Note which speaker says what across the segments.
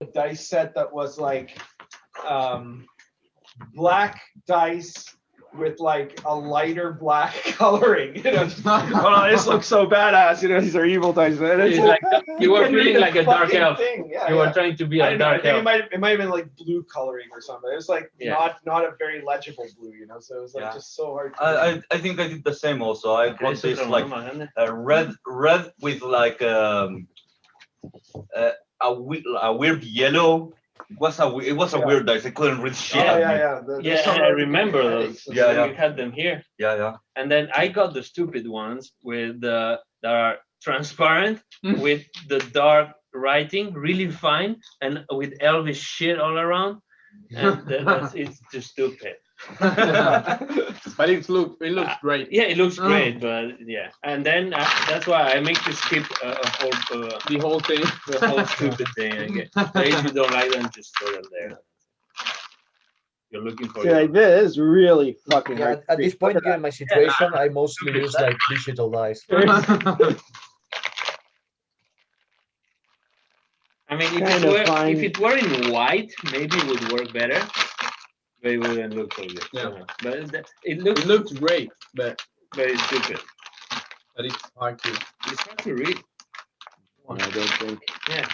Speaker 1: a dice set that was like black dice with like a lighter black coloring. Oh, this looks so badass. These are evil dice.
Speaker 2: It's like you were feeling like a dark elf.
Speaker 1: Yeah,
Speaker 2: you were trying to be a dark elf.
Speaker 1: It might have been like blue coloring or something. It was like not a very legible blue, so it was like just so hard.
Speaker 3: I think I did the same also. I got this like red with like a weird yellow. It was a weird dice. I couldn't read shit.
Speaker 1: Yeah.
Speaker 2: I remember those.
Speaker 3: Yeah.
Speaker 2: We had them here.
Speaker 3: Yeah.
Speaker 2: And then I got the stupid ones with that are transparent with the dark writing, really fine, and with Elvis shit all around. And it's just stupid.
Speaker 4: But it looks great.
Speaker 2: Yeah, it looks great, but yeah. And then that's why I make you skip
Speaker 4: the whole thing,
Speaker 2: the whole stupid thing again. So if you don't like them, just throw them there. You're looking for.
Speaker 5: Yeah, this is really fucking hard.
Speaker 6: At this point, given my situation, I mostly use like digital dice.
Speaker 2: I mean, if it were in white, maybe it would work better. But it wouldn't look so good.
Speaker 4: Yeah.
Speaker 2: But it
Speaker 4: looks great, but
Speaker 2: very stupid.
Speaker 4: But it's hard to.
Speaker 2: It's hard to read.
Speaker 5: I don't think.
Speaker 2: Yeah.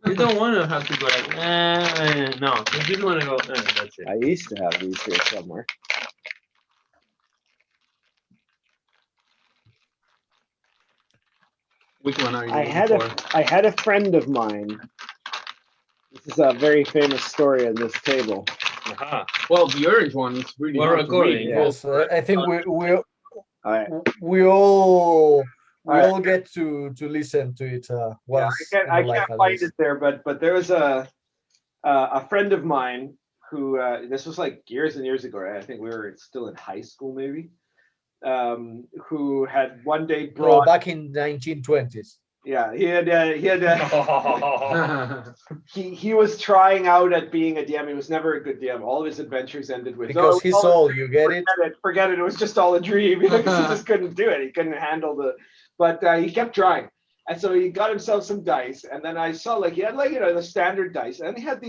Speaker 2: You don't want to have to go like, no. You just want to go, that's it.
Speaker 5: I used to have these here somewhere.
Speaker 4: Which one are you?
Speaker 5: I had a friend of mine. This is a very famous story on this table.
Speaker 4: Well, the orange one is really
Speaker 2: We're
Speaker 4: hard
Speaker 2: recording.
Speaker 4: to read.
Speaker 6: Yes, I think
Speaker 5: Right.
Speaker 6: we all get to listen to it once.
Speaker 1: I can't find it there, but there was a friend of mine who this was like years and years ago. Right? I think we were still in high school, maybe. Who had one day brought
Speaker 6: back in 1920s.
Speaker 1: Yeah, he was trying out at being a DM. He was never a good DM. All of his adventures ended with
Speaker 6: because he's old. You get it?
Speaker 1: Forget it. It was just all a dream. He just couldn't do it. He couldn't handle but he kept trying. And so he got himself some dice. And then I saw he had the standard dice. And he had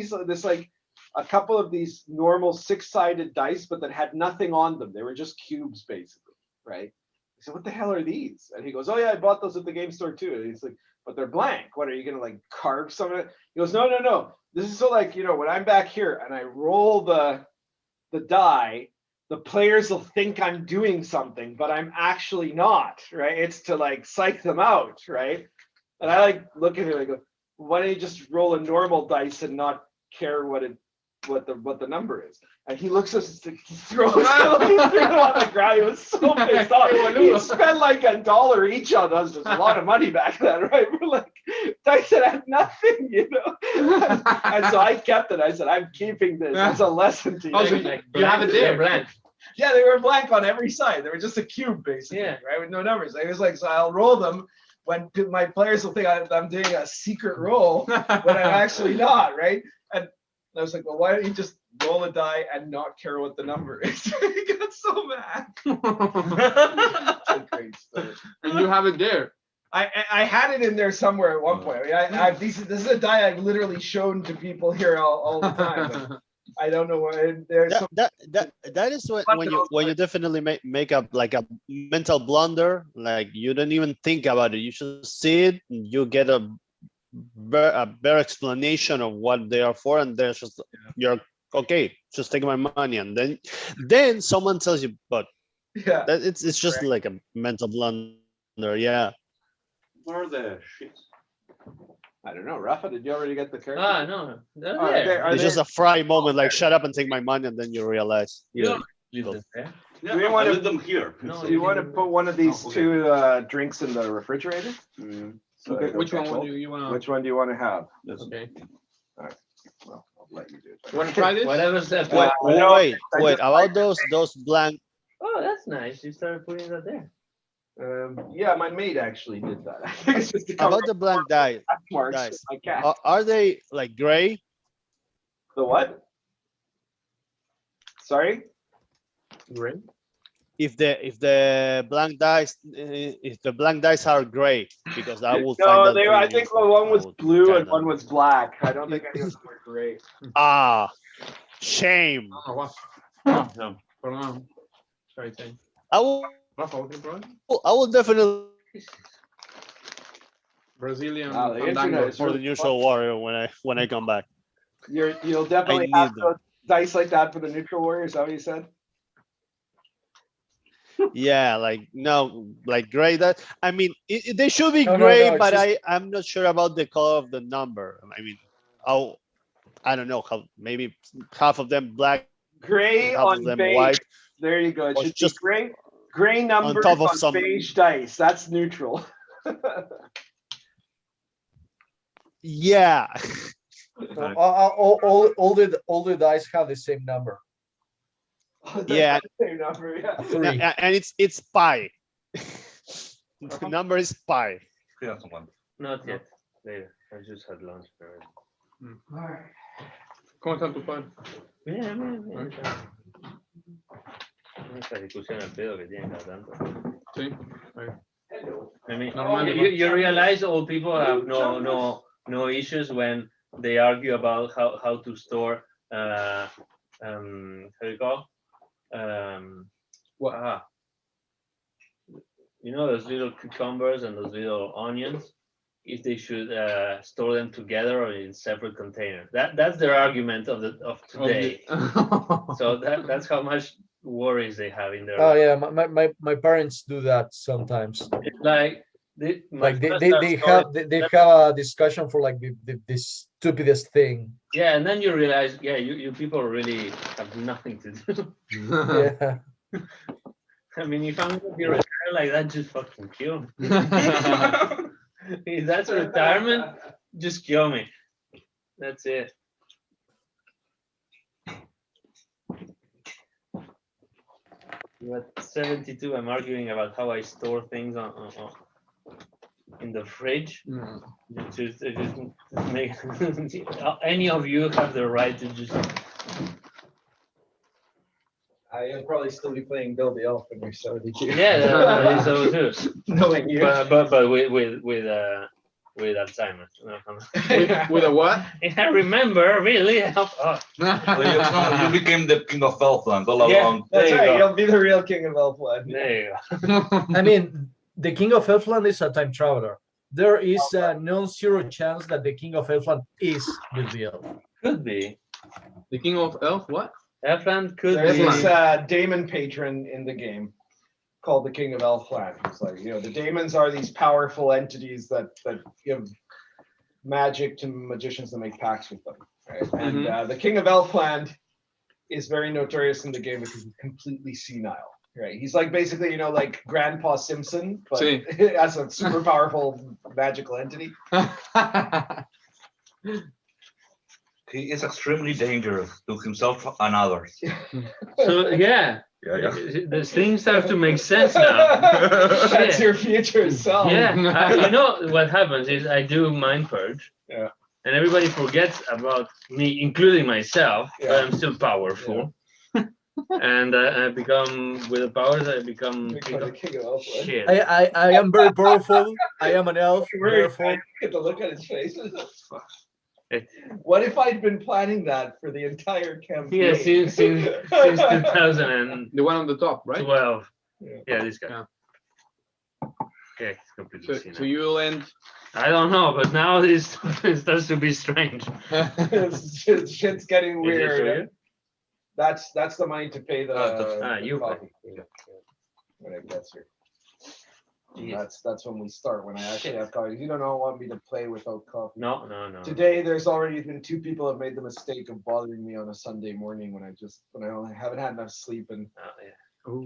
Speaker 1: a couple of these normal 6-sided dice, but that had nothing on them. They were just cubes, basically, right? I said, what the hell are these? And he goes, oh yeah, I bought those at the game store too. And he's like, but they're blank. What, are you gonna carve some of it? He goes, no. This is so when I'm back here and I roll the die, the players will think I'm doing something, but I'm actually not, right? It's to psych them out, right? And I look at him and I go, why don't you just roll a normal dice and not care what the number is? And he looks at us, he throws it on the ground. He was so pissed off. He spent $1 each on us. There's a lot of money back then, right? We're dice that had nothing, And so I kept it. I said, I'm keeping this. It's a lesson to you.
Speaker 4: You have it there, blank.
Speaker 1: Yeah, they were blank on every side. They were just a cube, basically, right, with no numbers. I was so I'll roll them when my players will think I'm doing a secret roll, but I'm actually not, right? And I was like, well, why don't you just roll a die and not care what the number is? He got so mad. It's a great story.
Speaker 4: And you have it there.
Speaker 1: I had it in there somewhere at one point. I mean, this is a die I've literally shown to people here all the time. I don't know where there's
Speaker 7: that is when you definitely make up a mental blunder. You don't even think about it. You just see it, and you get a better explanation of what they are for, and there's just you're okay. Just take my money, and then someone tells you, but it's just like a mental blunder. Yeah.
Speaker 3: Where are the sheets?
Speaker 1: I don't know. Rafa, did you already get the character?
Speaker 2: No.
Speaker 7: It's just a fry moment, shut up and take my money, and then you realize.
Speaker 2: Do
Speaker 3: you want to leave them here?
Speaker 1: No, do you want to put one of these two drinks in the refrigerator? So
Speaker 4: which one do you want to?
Speaker 1: Which one do you want to have?
Speaker 4: Okay.
Speaker 1: All right. Well, I'll let you do it.
Speaker 4: You want to try this?
Speaker 2: Whatever's that.
Speaker 7: Wait. About those blank.
Speaker 2: Oh, that's nice. You started putting that there.
Speaker 1: Yeah, my maid actually did that. I think it's just
Speaker 7: About the blank dice.
Speaker 1: My cat.
Speaker 7: Are they gray?
Speaker 1: The what? Sorry?
Speaker 4: Gray.
Speaker 7: if the blank dice are gray, because I will find
Speaker 1: No,
Speaker 7: that
Speaker 1: they.
Speaker 7: pretty
Speaker 1: I think
Speaker 7: useful.
Speaker 1: one
Speaker 7: I
Speaker 1: was
Speaker 7: will
Speaker 1: blue and
Speaker 7: kinda-
Speaker 1: one was black. I don't think any of them were gray.
Speaker 7: Ah, shame.
Speaker 4: No, what?
Speaker 2: No.
Speaker 4: Perdón. Sorry, sorry.
Speaker 7: I will
Speaker 4: Rafa, what you brought?
Speaker 7: definitely
Speaker 4: Brazilian
Speaker 1: Wow, the
Speaker 4: fandango.
Speaker 1: internet is
Speaker 7: for the neutral warrior when I come back.
Speaker 1: You'll definitely
Speaker 7: I
Speaker 1: have
Speaker 7: need
Speaker 1: those dice like that for the neutral warrior. Is that what you said?
Speaker 7: Yeah, like no, like gray. That I mean, they should be
Speaker 6: No,
Speaker 7: gray,
Speaker 6: it's
Speaker 7: but
Speaker 6: just-
Speaker 7: I'm not sure about the color of the number. I mean, I don't know how maybe half of them black,
Speaker 1: Gray
Speaker 7: half
Speaker 1: on
Speaker 7: of them
Speaker 1: beige.
Speaker 7: white.
Speaker 1: There you go. It
Speaker 7: Or
Speaker 1: should
Speaker 7: just
Speaker 1: be gray numbers
Speaker 7: top of
Speaker 1: on
Speaker 7: some-
Speaker 1: beige dice. That's neutral.
Speaker 7: Yeah,
Speaker 6: So, all the dice have the same number.
Speaker 7: Yeah.
Speaker 1: Same number, yeah.
Speaker 6: 3.
Speaker 7: and it's pi. The number is pi.
Speaker 2: Not yet. Later. I just had lunch.
Speaker 1: Alright.
Speaker 4: ¿Cómo está tu padre?
Speaker 2: Bien. Esa discusión al pedo que tienen cada tanto.
Speaker 4: Sí.
Speaker 2: I mean,
Speaker 4: Normal,
Speaker 2: you realize old people have no issues when they argue about how to store how do you call you know those little cucumbers and those little onions, if they should store them together or in separate containers. That's their argument of today. So that's how much worries they have in their
Speaker 6: Oh
Speaker 2: life.
Speaker 6: yeah, my parents do that sometimes.
Speaker 2: It's like
Speaker 6: Like they have a discussion for like the stupidest thing.
Speaker 2: Yeah, and then you realize, yeah, you people really have nothing to do.
Speaker 6: Yeah.
Speaker 2: I mean, if I'm gonna be retired like that, just fucking kill me. If that's retirement, just kill me. That's it. At 72, I'm arguing about how I store things in the fridge. Just make any of you have the right to just.
Speaker 1: I'll probably still be playing Bill the Elf when you're 72.
Speaker 2: Yeah, so too.
Speaker 1: Knowing you.
Speaker 2: But with Alzheimer's.
Speaker 4: With a what?
Speaker 2: I remember really.
Speaker 3: So you became the king of Elfland all
Speaker 2: Yeah.
Speaker 3: along.
Speaker 1: That's
Speaker 2: There you
Speaker 1: right.
Speaker 2: go.
Speaker 1: You'll be the real king of Elfland.
Speaker 2: There you
Speaker 6: I mean, the king of Elfland is a time traveler. There is a non-zero chance that the king of Elfland is Bill the Elf.
Speaker 2: could be.
Speaker 4: The king of elf? What?
Speaker 2: Elfland could
Speaker 1: There's
Speaker 2: be.
Speaker 1: this daemon patron in the game called the King of Elfland. It's like, the daemons are these powerful entities that give magic to magicians that make pacts with them. Right? And the King of Elfland is very notorious in the game because he's completely senile. Right? He's like basically, like Grandpa Simpson, but as a super powerful magical entity.
Speaker 3: He is extremely dangerous to himself and others.
Speaker 2: So yeah,
Speaker 3: Yeah.
Speaker 2: the things have to make sense now.
Speaker 1: That's
Speaker 2: Shit.
Speaker 1: your future self.
Speaker 2: Yeah, you know what happens is I do mind purge.
Speaker 1: Yeah.
Speaker 2: And everybody forgets about me, including myself, but
Speaker 1: Yeah.
Speaker 2: I'm still powerful. And I become, with the powers, I become
Speaker 1: Become the King of Elfland.
Speaker 2: shit.
Speaker 6: I am very powerful. I am an elf. Therefore,
Speaker 1: Get to look at his face.
Speaker 2: It-
Speaker 1: What if I'd been planning that for the entire campaign?
Speaker 2: Yeah, since 2012.
Speaker 4: The one on the top, right?
Speaker 2: Yeah, this guy.
Speaker 4: Yeah.
Speaker 2: Okay, it's completely
Speaker 4: So
Speaker 2: senile.
Speaker 4: you'll end.
Speaker 2: I don't know, but now this it starts to be strange.
Speaker 1: Shit's getting
Speaker 2: Is it for
Speaker 1: weird.
Speaker 2: you?
Speaker 1: That's the money to pay the,
Speaker 2: you pay.
Speaker 1: coffee. When it gets here.
Speaker 2: Jeez.
Speaker 1: That's when we start, when I actually have coffee. You don't want me to play without coffee.
Speaker 2: No.
Speaker 1: Today, there's already been 2 people have made the mistake of bothering me on a Sunday morning when I haven't had enough sleep, and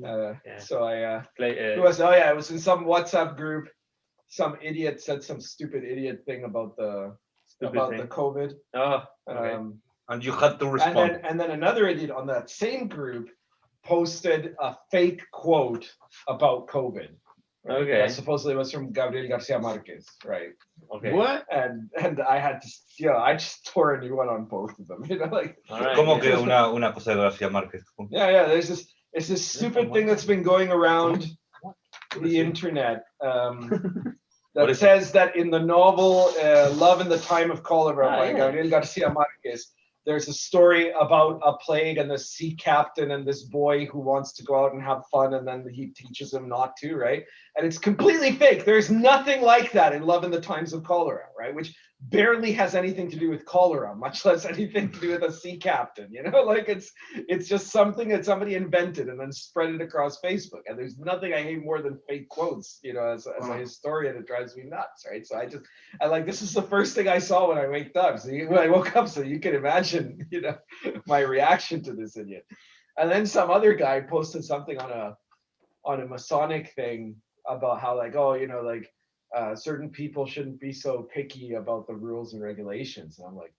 Speaker 2: Yeah.
Speaker 1: so I
Speaker 2: Play,
Speaker 1: it was in some WhatsApp group. Some idiot said some stupid idiot thing about the COVID.
Speaker 2: Oh, okay.
Speaker 3: And you had to
Speaker 1: And
Speaker 3: respond.
Speaker 1: then another idiot on that same group posted a fake quote about COVID. Right?
Speaker 2: Okay.
Speaker 1: That supposedly was from Gabriel Garcia Marquez, right?
Speaker 2: Okay.
Speaker 4: What?
Speaker 1: And I had to, I just tore a new one on both of them. Like.
Speaker 2: All right,
Speaker 3: ¿Cómo
Speaker 2: yeah.
Speaker 3: que una cosa de García Márquez?
Speaker 1: Yeah. It's this stupid thing that's been going around the internet that says that in the novel Love in the Time of Cholera by Gabriel Garcia Marquez, there's a story about a plague and the sea captain and this boy who wants to go out and have fun, and then he teaches him not to, right? And it's completely fake. There's nothing like that in Love in the Times of Cholera, right? Which barely has anything to do with cholera, much less anything to do with a sea captain, you know? Like it's just something that somebody invented and then spread it across Facebook. And there's nothing I hate more than fake quotes, you know, as a historian, it drives me nuts, right? So I like, this is the first thing I saw when I waked up. So when I woke up, so you can imagine, you know, my reaction to this idiot. And then some other guy posted something on a Masonic thing about how like, oh, you know, like, certain people shouldn't be so picky about the rules and regulations. And I'm like,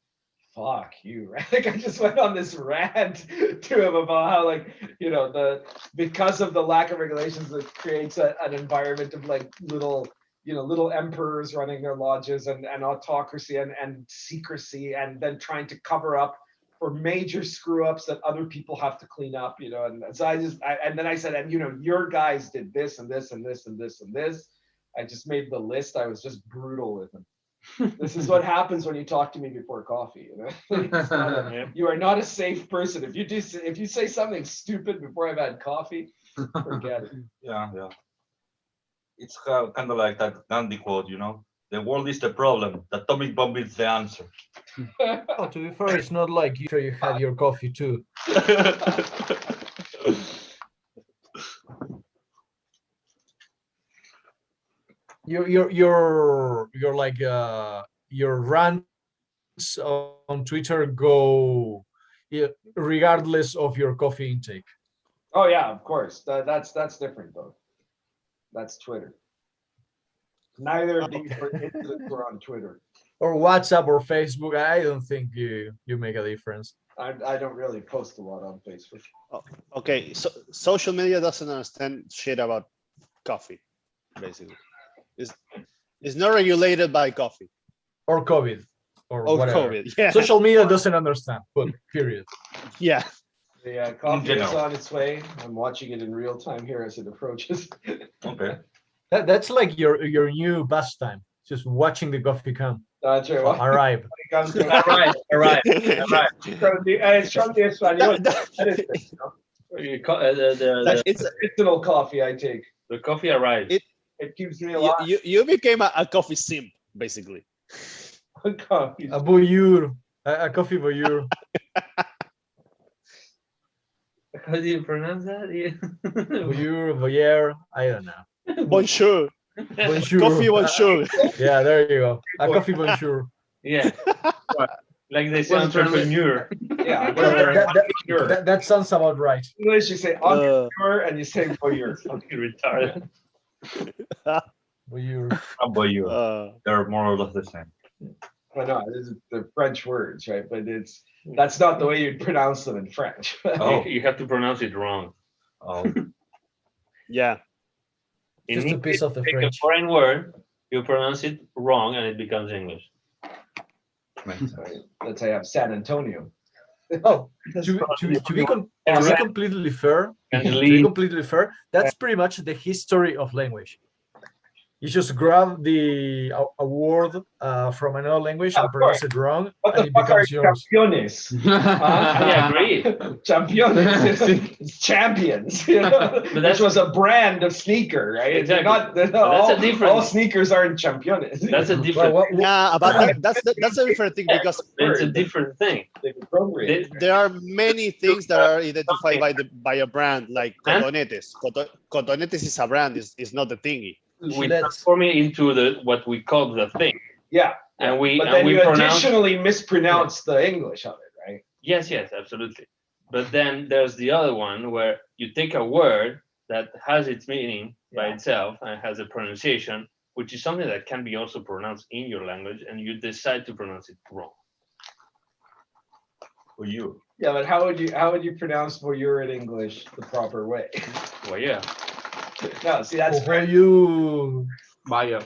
Speaker 1: fuck you, right? Like I just went on this rant to him about how like, you know, because of the lack of regulations, it creates an environment of like little emperors running their lodges and autocracy and secrecy, and then trying to cover up for major screw ups that other people have to clean up, you know. And so and then I said, and you know, your guys did this and this and this and this and this. I just made the list. I was just brutal with him. This is what happens when you talk to me before coffee. You know, you are not a safe person. If you say something stupid before I've had coffee, forget it.
Speaker 3: Yeah. It's kind of like that Gandhi quote, you know. The world is the problem. The atomic bomb is the answer.
Speaker 6: Oh, to be fair, it's not like you had your coffee too. You're like your rants on Twitter go regardless of your coffee intake.
Speaker 1: Oh yeah, of course. That's different though. That's Twitter. Neither of these were on Twitter.
Speaker 6: Or WhatsApp or Facebook. I don't think you make a difference.
Speaker 1: I don't really post a lot on Facebook.
Speaker 7: Okay, so social media doesn't understand shit about coffee, basically. It's not regulated by coffee.
Speaker 6: Or COVID. Or whatever.
Speaker 7: COVID, yeah.
Speaker 6: Social media doesn't understand, but period.
Speaker 7: Yeah.
Speaker 1: The coffee is on its way. I'm watching it in real time here as it approaches.
Speaker 3: Okay.
Speaker 6: That's like your new pastime, just watching the coffee come.
Speaker 1: That's right. Well,
Speaker 6: Arrive.
Speaker 2: Arrive.
Speaker 1: It's from the Espanol.
Speaker 7: It's
Speaker 1: Original coffee I take.
Speaker 2: The coffee arrived.
Speaker 1: It keeps me alive.
Speaker 7: you became a coffee simp, basically.
Speaker 1: Coffee.
Speaker 6: A voyeur, a coffee voyeur.
Speaker 2: How do you pronounce that?
Speaker 6: Voyeur, I don't know.
Speaker 7: Bonjour.
Speaker 6: Bonjour.
Speaker 7: Coffee bonjour.
Speaker 6: Yeah, there you go. A coffee bonjour.
Speaker 2: Yeah. Like they say entrepreneur.
Speaker 1: Yeah.
Speaker 6: That sounds about right.
Speaker 1: English, you say entrepreneur and you say voyeur.
Speaker 2: Fucking retarded.
Speaker 6: Voyeur.
Speaker 3: How about you? They're more or less the same.
Speaker 1: Well, no, they're French words, right? But that's not the way you'd pronounce them in French.
Speaker 3: Oh.
Speaker 2: You have to pronounce it wrong.
Speaker 3: Oh.
Speaker 7: Yeah.
Speaker 2: In
Speaker 6: Just a
Speaker 2: English,
Speaker 6: piece of the
Speaker 2: take
Speaker 6: French.
Speaker 2: a foreign word, you pronounce it wrong, and it becomes English.
Speaker 1: Let's say I have San Antonio.
Speaker 6: Oh, to be completely fair, that's pretty much the history of language. You just grab a word from another language and pronounce it wrong, and it becomes yours.
Speaker 1: Campeones?
Speaker 2: I agree.
Speaker 1: Campeones is champions. You know?
Speaker 2: But that
Speaker 1: was a brand of sneaker, right?
Speaker 2: Exactly.
Speaker 1: They're not
Speaker 2: That's a different.
Speaker 1: all sneakers aren't champions.
Speaker 2: That's a different.
Speaker 7: Yeah, but that's a different thing because
Speaker 2: It's a different thing.
Speaker 7: there are many things that are identified by a brand, like Cotonetes. Cotonetes is a brand, is not a thingy.
Speaker 2: We transform it into what we call the thing.
Speaker 1: Yeah.
Speaker 2: And we
Speaker 1: But then
Speaker 2: we
Speaker 1: you
Speaker 2: pronounce
Speaker 1: additionally mispronounce the English of it, right?
Speaker 2: Yes, absolutely. But then there's the other one where you take a word that has its meaning by itself and has a pronunciation, which is something that can be also pronounced in your language, and you decide to pronounce it wrong.
Speaker 3: For you.
Speaker 1: Yeah, but how would you pronounce voyeur in English the proper way?
Speaker 2: Well, yeah.
Speaker 1: No, see that's
Speaker 6: For you.
Speaker 4: Vaya.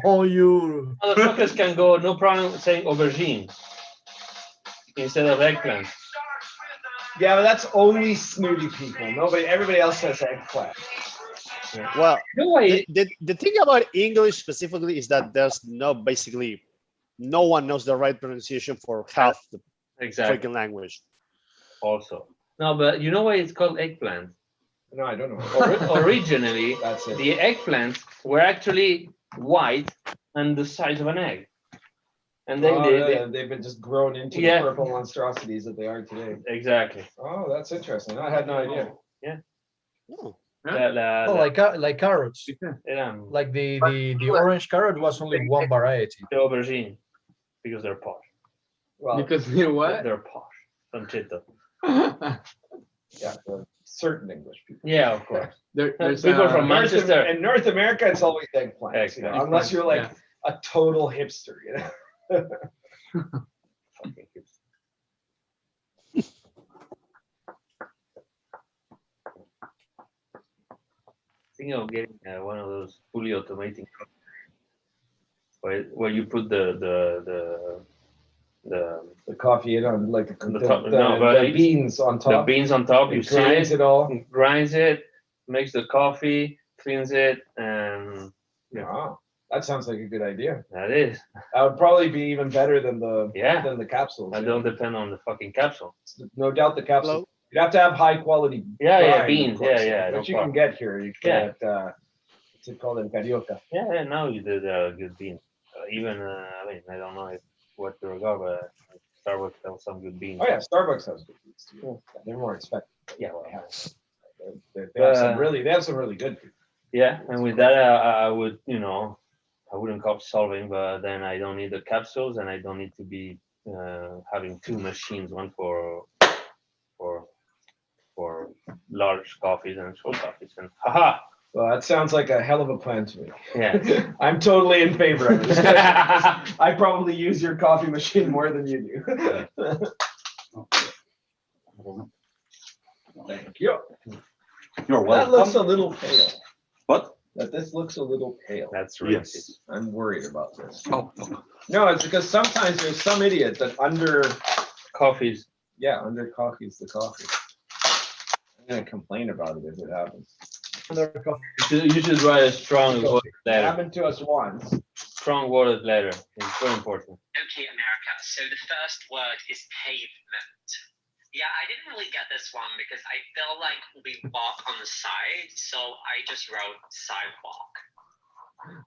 Speaker 6: Oh, you.
Speaker 2: Motherfuckers can go no problem saying aubergine instead of eggplant.
Speaker 1: Yeah, but that's only snooty people. Everybody else says eggplant.
Speaker 7: Well,
Speaker 2: No way.
Speaker 7: the thing about English specifically is that there's basically no one knows the right pronunciation for half the
Speaker 2: Exactly.
Speaker 7: freaking language.
Speaker 2: Also, no, but you know why it's called eggplant?
Speaker 1: No, I don't know.
Speaker 2: Originally,
Speaker 1: That's it.
Speaker 2: the eggplants were actually white and the size of an egg, and then
Speaker 1: they've been just grown into
Speaker 2: Yeah.
Speaker 1: the purple monstrosities that they are today.
Speaker 2: exactly.
Speaker 1: Oh, that's interesting. I had no idea.
Speaker 7: Oh.
Speaker 6: like carrots. Like the orange carrot was only one variety.
Speaker 2: the aubergine, because they're posh.
Speaker 1: Well,
Speaker 4: Because you know what?
Speaker 2: They're posh. Sanchito.
Speaker 1: yeah, certain English people.
Speaker 2: Yeah, of course.
Speaker 4: There's
Speaker 2: People from Manchester.
Speaker 1: In North America, it's always eggplants. You know,
Speaker 2: Eggplant.
Speaker 1: unless you're like a total hipster. You know.
Speaker 2: Fucking hipster. Thinking of getting one of those fully automating where you put the
Speaker 1: The coffee in on like
Speaker 2: The top- no, but
Speaker 1: the beans on top.
Speaker 2: beans on top. You
Speaker 1: It
Speaker 2: seal
Speaker 1: grinds
Speaker 2: it,
Speaker 1: it all.
Speaker 2: grinds it, makes the coffee, cleans it, and
Speaker 1: Wow, that sounds like a good idea.
Speaker 2: that is.
Speaker 1: That would probably be even better than the
Speaker 2: Yeah.
Speaker 1: capsules.
Speaker 2: I don't depend on the fucking capsule.
Speaker 1: No doubt the capsule.
Speaker 7: Hello?
Speaker 1: You'd have to have high quality.
Speaker 2: Yeah, yeah,
Speaker 1: grind, of
Speaker 2: beans.
Speaker 1: course,
Speaker 2: Yeah, no
Speaker 1: which you can
Speaker 2: problem.
Speaker 1: get here. You
Speaker 2: Yeah.
Speaker 1: can get what's it called in Carioca.
Speaker 2: Yeah, now you did good beans. Even I mean, I don't know what to regard, but Starbucks sells some good beans.
Speaker 1: Oh yeah, Starbucks has good beans too. Yeah, they're more expensive.
Speaker 2: Yeah, well,
Speaker 1: They have some really good beans.
Speaker 2: yeah, and with that, I would, I wouldn't call it solving, but then I don't need the capsules, and I don't need to be having two machines, one for large coffees and short coffees, and haha,
Speaker 1: Well, that sounds like a hell of a plan to me.
Speaker 2: yeah.
Speaker 1: I'm totally in favor of this. I probably use your coffee machine more than you do. Thank you.
Speaker 3: You're
Speaker 1: That
Speaker 3: welcome.
Speaker 1: looks a little pale.
Speaker 3: What?
Speaker 1: This looks a little pale.
Speaker 2: That's
Speaker 3: Yes.
Speaker 2: racist.
Speaker 1: I'm worried about this.
Speaker 3: Oh,
Speaker 1: No, it's because sometimes there's some idiot that under
Speaker 2: Coffees.
Speaker 1: coffee's the coffee. I'm gonna complain about it if it happens.
Speaker 2: You should write a strong worded
Speaker 1: It
Speaker 2: letter.
Speaker 1: happened to us once.
Speaker 2: Strong worded letter. It's very important.
Speaker 8: Okay, America. So the first word is pavement. Yeah, I didn't really get this one because I feel like we walk on the side, so I just wrote sidewalk.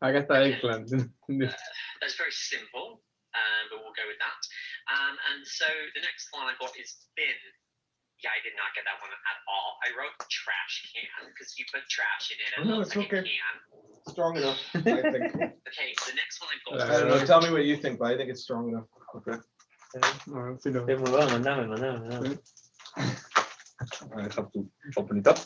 Speaker 4: I got that eggplant.
Speaker 8: That's very simple, but we'll go with that. And so the next one I got is bin. Yeah, I did not get that one at all. I wrote trash can because you put trash in it and
Speaker 1: No,
Speaker 8: it looks
Speaker 1: it's
Speaker 8: like a
Speaker 1: okay.
Speaker 8: can.
Speaker 1: Strong enough, I think.
Speaker 8: Okay, the next one I got
Speaker 1: I don't know. Tell me what you think, but I think it's strong enough. Okay.
Speaker 2: Mandame.
Speaker 3: I have to open it up.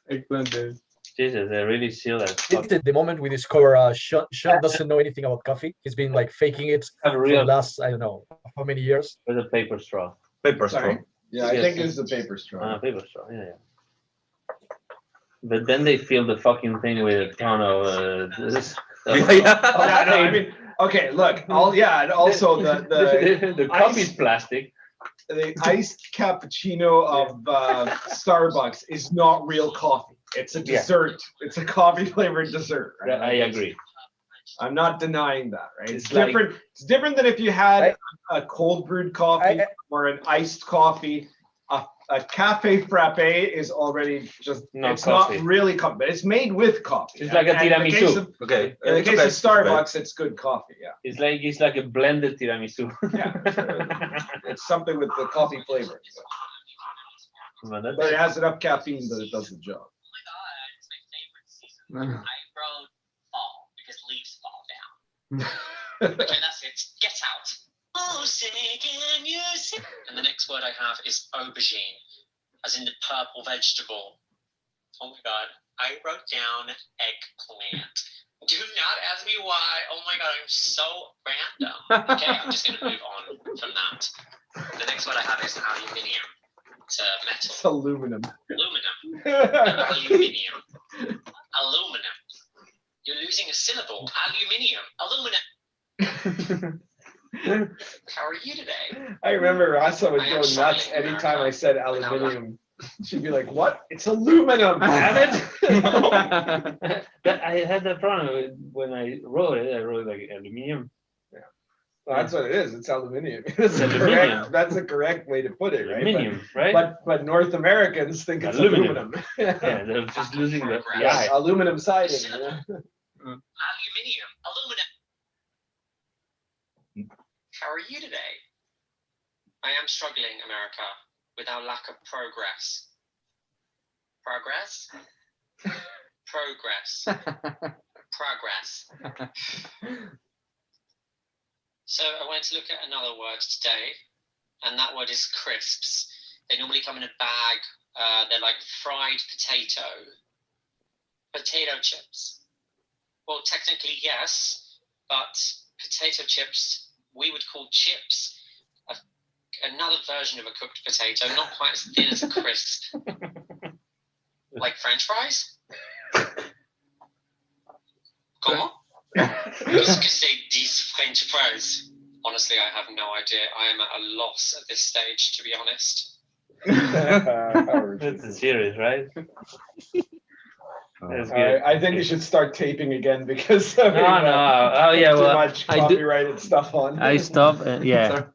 Speaker 4: Eggplant is.
Speaker 2: Jesus, they really seal that.
Speaker 6: It's the moment we discover Sean doesn't know anything about coffee. He's been like faking it
Speaker 2: Have a
Speaker 6: for
Speaker 2: real
Speaker 6: the last, I don't know, how many years.
Speaker 2: with a paper straw.
Speaker 3: Paper
Speaker 1: Sorry?
Speaker 3: straw.
Speaker 1: Yeah, I
Speaker 2: Yes.
Speaker 1: think it's the paper straw.
Speaker 2: Paper straw. Yeah. But then they fill the fucking thing with a ton of this.
Speaker 1: Oh, yeah, no, I mean, okay, look, and also
Speaker 2: the cup is plastic.
Speaker 1: the iced cappuccino of Starbucks is not real coffee. It's a
Speaker 2: Yeah.
Speaker 1: dessert. It's a coffee flavored dessert. Right?
Speaker 2: I agree.
Speaker 1: I'm not denying that, right? It's
Speaker 2: It's like-
Speaker 1: different. It's different than if you had a cold brewed coffee or an iced coffee. A cafe frappe is already just
Speaker 2: Not
Speaker 1: it's
Speaker 2: coffee.
Speaker 1: not really coffee, but it's made with coffee.
Speaker 2: It's like a
Speaker 1: And in the
Speaker 2: tiramisu.
Speaker 1: case of-
Speaker 3: Okay.
Speaker 1: In the
Speaker 3: it's
Speaker 1: case
Speaker 3: okay,
Speaker 1: of
Speaker 3: it's okay.
Speaker 1: Starbucks, it's good coffee. Yeah,
Speaker 2: It's like a blended tiramisu.
Speaker 1: yeah. It's something with the coffee flavor,
Speaker 2: But that's-
Speaker 1: but it has enough caffeine that it does the job.
Speaker 8: Oh my god, it's my favorite season. I wrote fall because leaves fall down. Okay, that's it. Get out. Oh, can you sing? And the next word I have is aubergine, as in the purple vegetable. Oh my god, I wrote down eggplant. Do not ask me why. Oh my god, I'm so random. Okay, I'm just gonna move on from that. The next word I have is aluminium. It's a metal.
Speaker 1: It's aluminum.
Speaker 8: Aluminum. Aluminium. Aluminum. You're losing a syllable. Aluminium. Aluminum. How are you today?
Speaker 1: I remember Rasa would
Speaker 8: I
Speaker 1: go
Speaker 8: am
Speaker 1: nuts
Speaker 8: struggling,
Speaker 1: anytime
Speaker 8: America.
Speaker 1: I said aluminium. She'd be like, "What? It's aluminum, damn it!"
Speaker 2: I had that problem when I wrote it. I wrote like aluminium.
Speaker 1: Well, that's what it is. It's aluminium. That's the
Speaker 2: Aluminium.
Speaker 1: correct. That's the correct way to put it, right?
Speaker 2: Aluminium, right?
Speaker 1: But North Americans think it's
Speaker 2: Aluminum.
Speaker 1: aluminum.
Speaker 2: Yeah, they're just losing the
Speaker 1: Yeah,
Speaker 2: eye.
Speaker 1: aluminum siding.
Speaker 8: Aluminium. Aluminum. How are you today? I am struggling, America, with our lack of progress. Progress? Progress. Progress. So I went to look at another word today, and that word is crisps. They normally come in a bag. They're like fried potato chips. Well, technically, yes, but potato chips, we would call chips another version of a cooked potato, not quite as thin as a crisp. Like French fries? Comment? Qu'est-ce que c'est these French fries? Honestly, I have no idea. I am at a loss at this stage, to be honest.
Speaker 2: That's a series, right? That's good.
Speaker 1: I think you should start taping again because
Speaker 2: No, no. Oh yeah.
Speaker 1: too
Speaker 2: Well,
Speaker 1: much
Speaker 2: I do.
Speaker 1: copyrighted stuff on.
Speaker 2: I stop. Yeah.